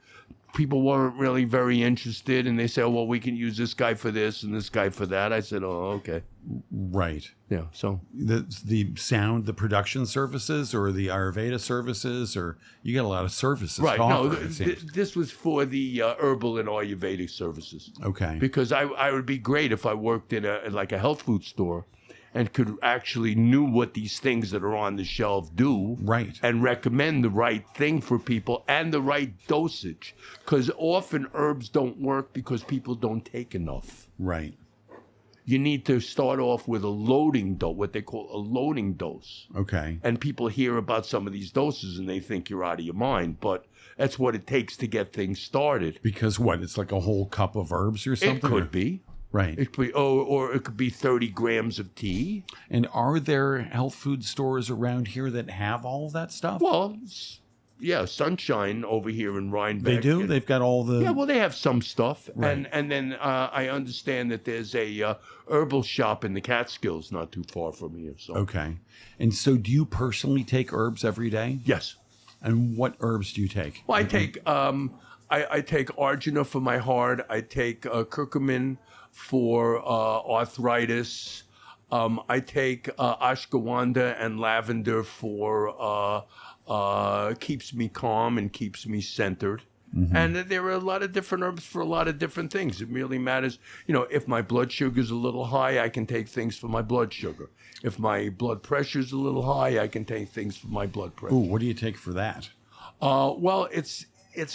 people weren't really very interested, and they say, oh, well, we can use this guy for this and this guy for that. I said, oh, okay. Right. Yeah, so. The sound, the production services, or the Ayurveda services, or you got a lot of services Right. to offer, No, it seems. this was for the herbal and Ayurvedic services. Okay. Because I would be great if I worked in a health food store and could actually knew what these things that are on the shelf do. Right. And recommend the right thing for people and the right dosage. Because often herbs don't work because people don't take enough. Right. You need to start off with a loading dose, what they call a loading dose. Okay. And people hear about some of these doses and they think you're out of your mind. But that's what it takes to get things started. Because what? It's like a whole cup of herbs or something? It could be. Right. It could be, or it could be 30 grams of tea. And are there health food stores around here that have all of that stuff? Well, yeah, Sunshine over here in Rhinebeck. They do? They've got all the... Yeah, well, they have some stuff. Right. And then I understand that there's a herbal shop in the Catskills not too far from here. So. Okay. And so do you personally take herbs every day? Yes. And what herbs do you take? Well, I take I take argina for my heart. I take curcumin for arthritis. I take ashwagandha and lavender for keeps me calm and keeps me centered. Mm-hmm. And there are a lot of different herbs for a lot of different things. It really matters. If my blood sugar's a little high, I can take things for my blood sugar. If my blood pressure's a little high, I can take things for my blood pressure. Ooh, what do you take for that? Well, it's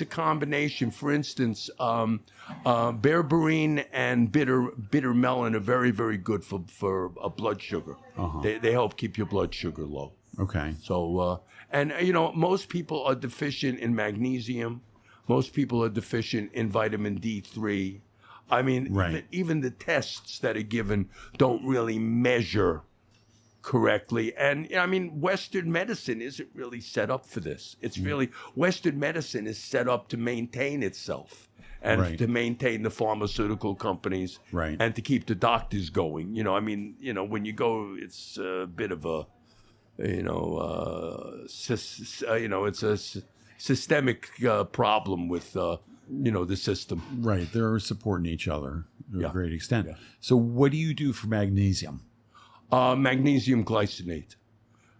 a combination. For instance, berberine and bitter melon are very, very good for blood sugar. Uh-huh. They help keep your blood sugar low. Okay. So, most people are deficient in magnesium. Most people are deficient in vitamin D3. I mean, right. even the tests that are given don't really measure correctly. And I mean, Western medicine isn't really set up for this. It's really, Western medicine is set up to maintain itself and right. to maintain the pharmaceutical companies right. and to keep the doctors going. When you go, it's a bit of a, it's a systemic problem with, the system. Right. They're supporting each other to a great extent. Yeah. So what do you do for magnesium? Magnesium glycinate.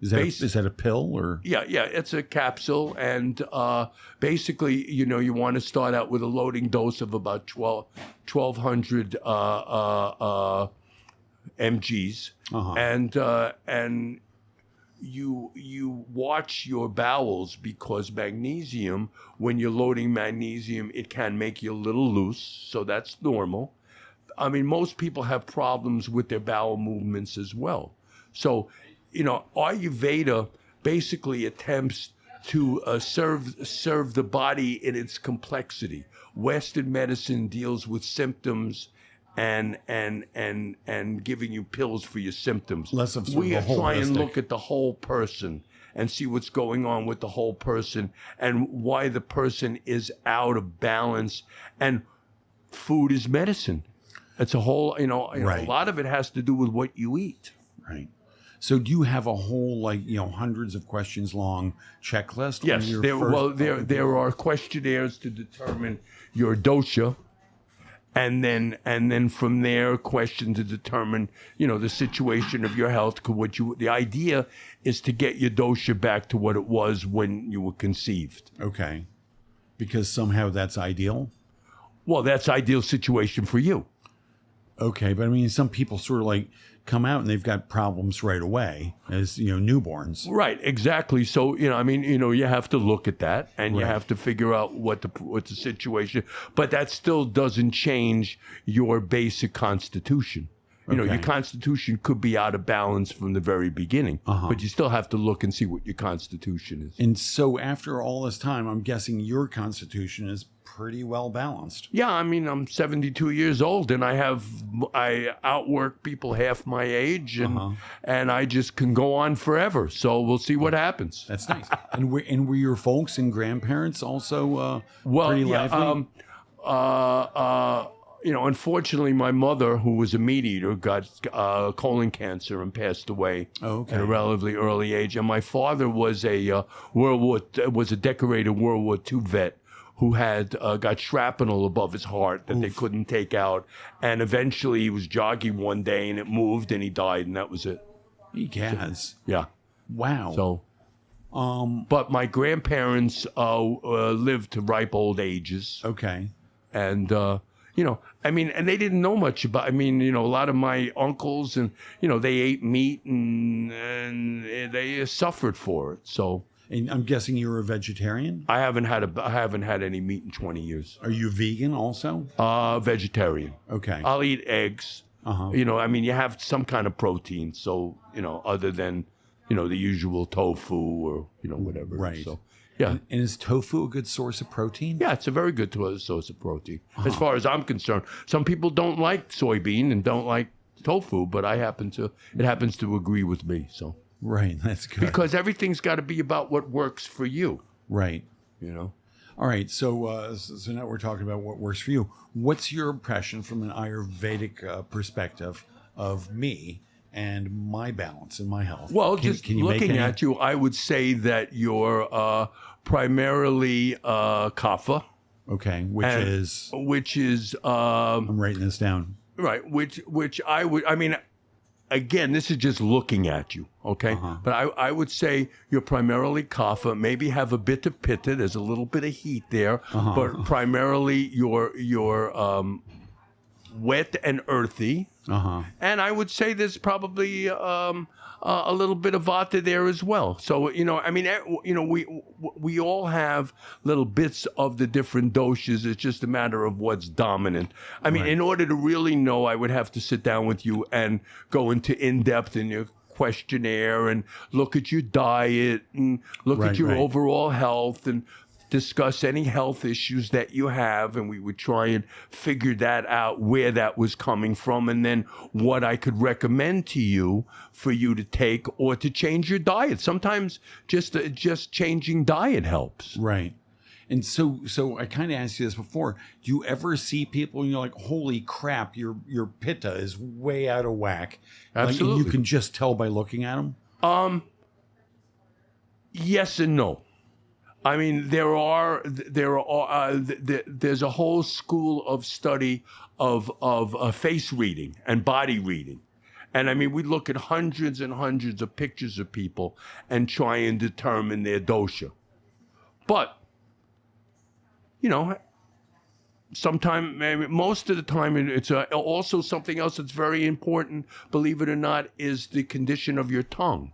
Is that a pill or? Yeah, it's a capsule, and basically, you want to start out with a loading dose of about 1,200 mgs, uh-huh. and you watch your bowels, because magnesium, when you're loading magnesium, it can make you a little loose, so that's normal. I mean, most people have problems with their bowel movements as well. So, Ayurveda basically attempts to serve the body in its complexity. Western medicine deals with symptoms and giving you pills for your symptoms. Less of sort we of a try and holistic. look at the whole person and see what's going on with the whole person and why the person is out of balance. And food is medicine. It's a whole, Right. a lot of it has to do with what you eat. Right. So do you have a whole, hundreds of questions long checklist? Yes. There are questionnaires to determine your dosha. And then from there, question to determine, the situation of your health. The idea is to get your dosha back to what it was when you were conceived. Okay. Because somehow that's ideal? Well, that's ideal situation for you. Okay, but I mean, some people sort of come out and they've got problems right away as, newborns. Right, exactly. So, you have to look at that and you have to figure out what's the situation. But that still doesn't change your basic constitution. You know, Okay. your constitution could be out of balance from the very beginning, but you still have to look and see what your constitution is. And so after all this time, I'm guessing your constitution is pretty well balanced. Yeah, I mean, I'm 72 years old, and I outwork people half my age, and I just can go on forever. So we'll see what happens. That's nice. And were your folks and grandparents also pretty lively? You know, unfortunately, my mother, who was a meat eater, got colon cancer and passed away at a relatively early age. And my father was a decorated World War II vet who had got shrapnel above his heart that they couldn't take out. And eventually, he was jogging one day and it moved and he died, and that was it. He has. Yeah. Wow. So. But my grandparents lived to ripe old ages. Okay. And, you know, I mean, and they didn't know much about, I mean, you know, a lot of my uncles and, you know, they ate meat and they suffered for it. So. And I'm guessing you're a vegetarian? I haven't had any meat in 20 years. Are you vegan also? Vegetarian. Okay. I'll eat eggs. You know, I mean, you have some kind of protein. So, you know, other than, you know, the usual tofu or, you know, whatever. Right. So, yeah. And is tofu a good source of protein? Yeah, it's a very good source of protein. As far as I'm concerned, some people don't like soybean and don't like tofu, but it happens to agree with me. So right, that's good. Because everything's got to be about what works for you. Right. You know. All right. So now we're talking about what works for you. What's your impression from an Ayurvedic perspective of me and my balance and my health? Well, just looking at you, I would say that you're primarily kapha. Okay, which is I'm writing this down. Right, which I mean, again, this is just looking at you, okay? But I would say you're primarily kapha, maybe have a bit of pitta, there's a little bit of heat there, but primarily you're wet and earthy. And I would say there's probably a little bit of vata there as well. So, you know, I mean, you know, we all have little bits of the different doshas. It's just a matter of what's dominant. I mean, in order to really know, I would have to sit down with you and go into in-depth in your questionnaire and look at your diet and look at your overall health and discuss any health issues that you have, and we would try and figure that out, where that was coming from, and then what I could recommend to you for you to take or to change your diet. Sometimes just changing diet helps. Right. And so I kind of asked you this before. Do you ever see people and you're like, holy crap, your pitta is way out of whack? Absolutely. Like, and you can just tell by looking at them? Yes and no. I mean, there's a whole school of study of face reading and body reading. And I mean, we look at hundreds and hundreds of pictures of people and try and determine their dosha. But, you know, most of the time, it's also something else that's very important, believe it or not, is the condition of your tongue.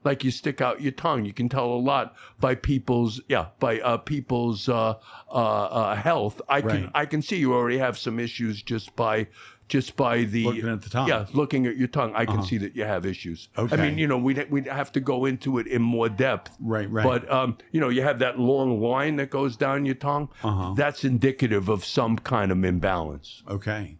Like you stick out your tongue, you can tell a lot by people's health. I can see you already have some issues just by the looking at the tongue. Yeah, looking at your tongue, I can see that you have issues. Okay. I mean, you know, we'd have to go into it in more depth. Right. But you know, you have that long line that goes down your tongue. That's indicative of some kind of imbalance. Okay.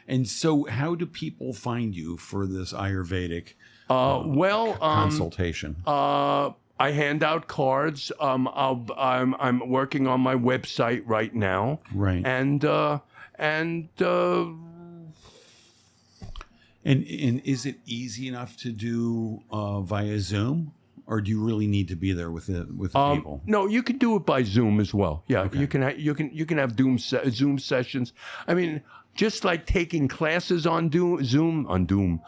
And so, how do people find you for this Ayurvedic consultation? I hand out cards. I'm working on my website right now. Right. And is it easy enough to do via Zoom, or do you really need to be there with the people? No, you can do it by Zoom as well. Yeah, okay. You can have Zoom sessions. I mean, just like taking classes on Zoom.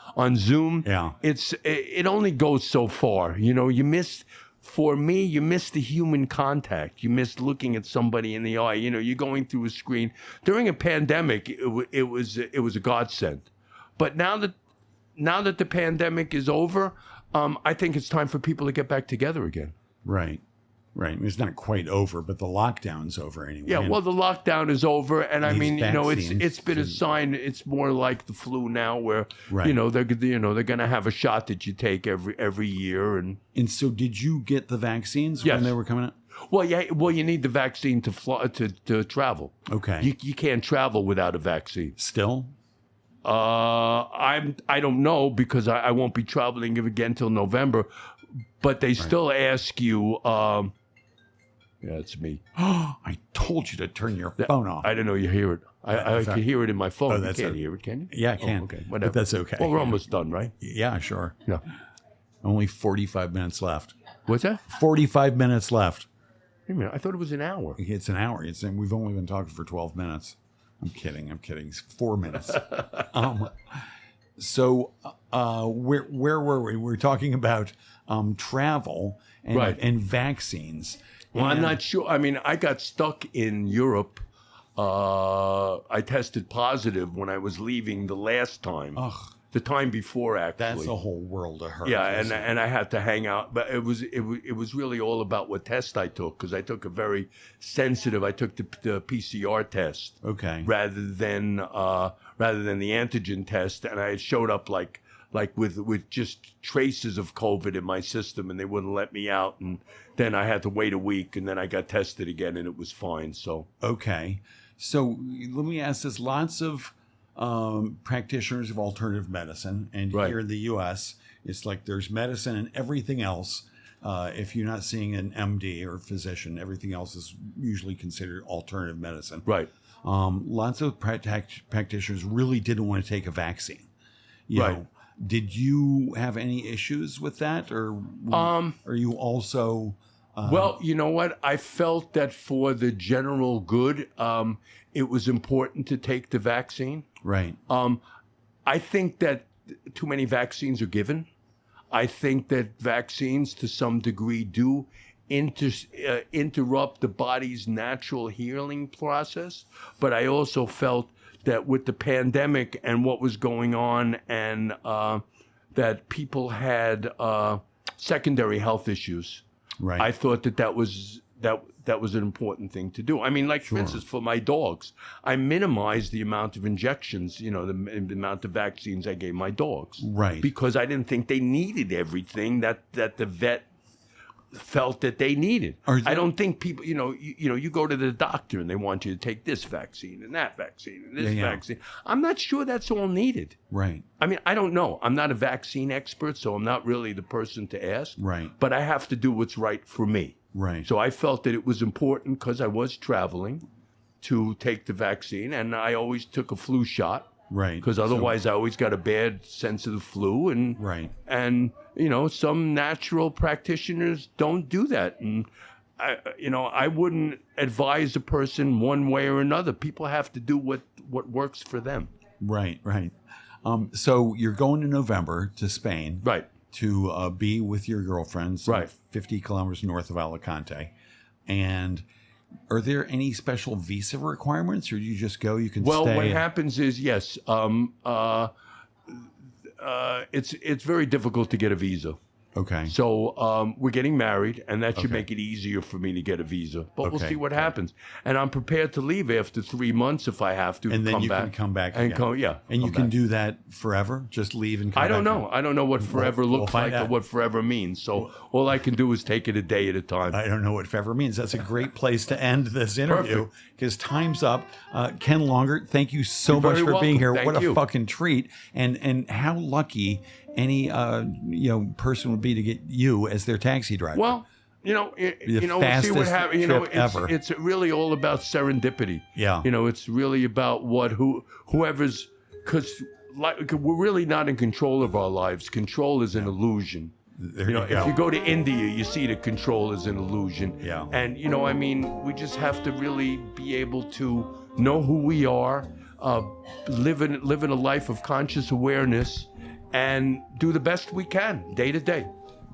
Yeah. It only goes so far. You know, you miss the human contact. You miss looking at somebody in the eye. You know, you're going through a screen. During a pandemic, it was a godsend. But now that the pandemic is over, I think it's time for people to get back together again. Right. Right. I mean, it's not quite over, but the lockdown's over anyway. Yeah, well, the lockdown is over, and I These mean, vaccines it's been a sign. It's more like the flu now, where Right. they're going to have a shot that you take every year, and so, did you get the vaccines Yes. when they were coming out? well, you need the vaccine to fly, to travel. Okay. You can't travel without a vaccine. Still? I don't know because I won't be traveling again till November, but they still ask you. Yeah, it's me. I told you to turn your phone off. I don't know. You hear it. I can hear it in my phone. Oh, You that's can't it. hear it, can you? Yeah, I can. Okay, But whatever. that's okay. Well, we're almost done, right? Yeah, sure. Yeah. Only 45 minutes left. What's that? 45 minutes left. Wait a minute. I thought it was an hour. It's an hour. We've only been talking for 12 minutes. I'm kidding. It's 4 minutes. So where were we? We were talking about travel and, Right. and vaccines. Well, I'm And- not sure. I mean, I got stuck in Europe. I tested positive when I was leaving the last time. Ugh, The time before, actually. that's a whole world of hurt. Yeah, and I had to hang out, but it was really all about what test I took, because I took a very sensitive. I took the PCR test Okay. rather than the antigen test, and I had showed up like with just traces of COVID in my system, and they wouldn't let me out, and then I had to wait a week, and then I got tested again, and it was fine. So Okay. So let me ask this. Lots of practitioners of alternative medicine, and Right. here in the U.S., it's like there's medicine and everything else. If you're not seeing an MD or physician, everything else is usually considered alternative medicine. right. Lots of practitioners really didn't want to take a vaccine. You Right. know, did you have any issues with that, or are you also? Well, you know what? I felt that for the general good, it was important to take the vaccine. Right. I think that too many vaccines are given. I think that vaccines, to some degree, do interrupt the body's natural healing process. But I also felt that with the pandemic and what was going on, and that people had secondary health issues. Right. I thought that was an important thing to do. I mean, like, for instance, for my dogs, I minimized the amount of injections, the amount of vaccines I gave my dogs. Right. Because I didn't think they needed everything that the vet felt that they needed. I don't think people, you go to the doctor and they want you to take this vaccine and that vaccine and this vaccine. I'm not sure that's all needed. Right. I mean, I don't know. I'm not a vaccine expert, so I'm not really the person to ask. Right. But I have to do what's right for me. Right. So I felt that it was important, because I was traveling, to take the vaccine, and I always took a flu shot. Right. Because otherwise I always got a bad sense of the flu, and Right. and some natural practitioners don't do that, and I wouldn't advise a person one way or another. People have to do what works for them. Right. Right. So you're going to November to Spain. Right. To be with your girlfriends, Right. 50 kilometers north of Alicante. And are there any special visa requirements, or do you just go? You can Well, stay. what happens is, yes, it's very difficult to get a visa. Okay. So we're getting married, and that should make it easier for me to get a visa. But we'll Okay. see what happens. And I'm prepared to leave after 3 months if I have to. And then come you back. can come back And again. come And you can back. do that forever. Just leave and come I don't back. know. I don't know what forever we'll looks find like or out. what forever means. So all I can do is take it a day at a time. I don't know what forever means. That's a great place to end this interview, Perfect. because time's up. Ken Longert, thank you so You're much very for being welcome. here. Thank What a you. fucking treat. And how lucky any person would be to get you as their taxi driver. Well, we'll see what fastest happens. trip ever. It's really all about serendipity. Yeah. It's really about whoever's, because we're really not in control of our lives. Control is an illusion. There you go. If you go to India, you see that control is an illusion. Yeah. And we just have to really be able to know who we are, live in a life of conscious awareness, and do the best we can day to day.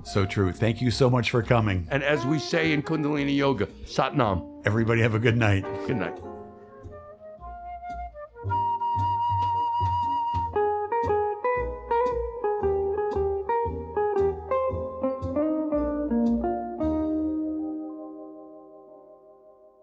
So true. Thank you so much for coming. And as we say in Kundalini Yoga, Sat Nam. Everybody have a good night. Good night.